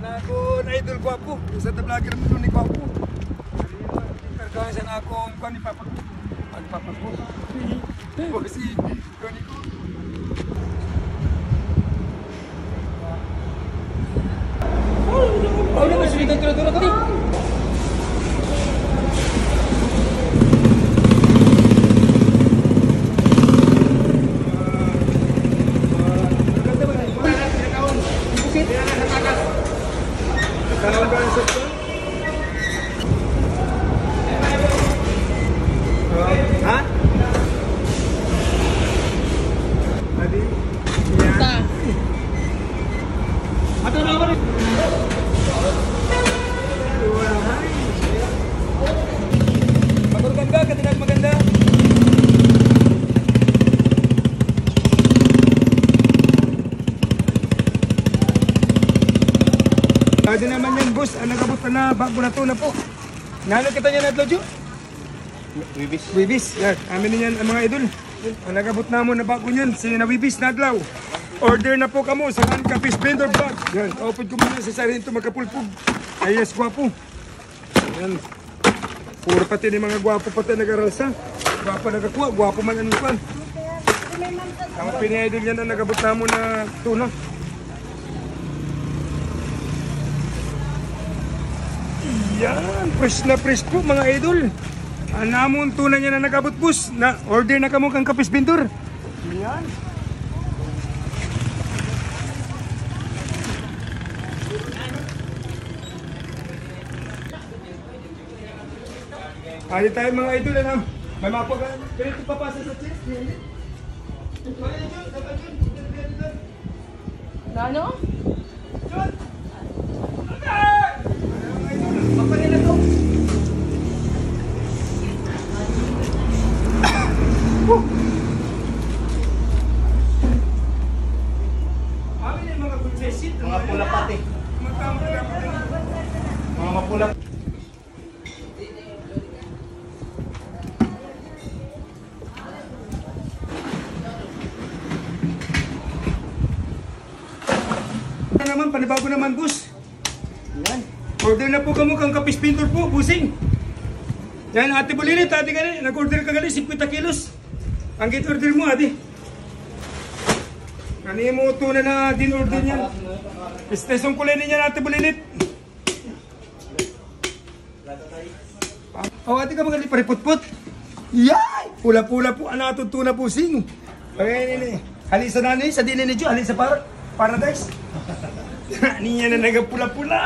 Sana ako na idol ko po. Isa na vlogger mo doon ni ko po. Kargahan sana ako ang ni Papa ko. Ang Papa ko. Si Tony ko. Oh, na masulitan tulo-tulo ko ni. Ha? Adi? Basta. Ato na ako rin. Magurgan ka, katinag maganda. Pwede naman yan, boss. Ang nagabot na bago na to na po. Nalo kita niya na Tlojo? Wibis. Yan. Amin din yan ang mga idol. Ang nagabot na mo na bago niyan. Si na Wibis Nadlaw. Order na po kamo sa Anka Fish Vendor Vlog. Yan. Open ko muna sa Sargento Magkapulpug. Ayos, gwapo. Yan. Puro pati ni mga gwapo pati nag-aralsa. Gwapo nagakuha. Gwapo man ang pan. Ang pini-idol yan ang nagabot na mo na tuna. Yan, fresh na fresh po mga idol. Namon tunan niya na nagabot bus. Na order na kamo kang Kapis Vendor. Yan. Ali tayo mga idol ano. May mapag ganito papasa sa chest. Ano? John. Magpanin na to. Amin yung mga kunsesit. Mga pula pati. Mga mapula. Naman, panibago naman, boss. Yan. Order na po kamo kang Kapis Vendor po, busing. Yan, ate Bulilit, ate ka rin. Nag-order ka gali, 50 kilos. Ang git-order mo, ate. Ano yung mo ito na din-order niyan? Estasyon kulay niya, ate Bulilit. Oh, ate ka magali, pariput-put. Yay! Pula-pula po, anatod tuna busing. Okay, halisa na sa dinin ni Jo, halisa para paradise. Niya na nagapula-pula.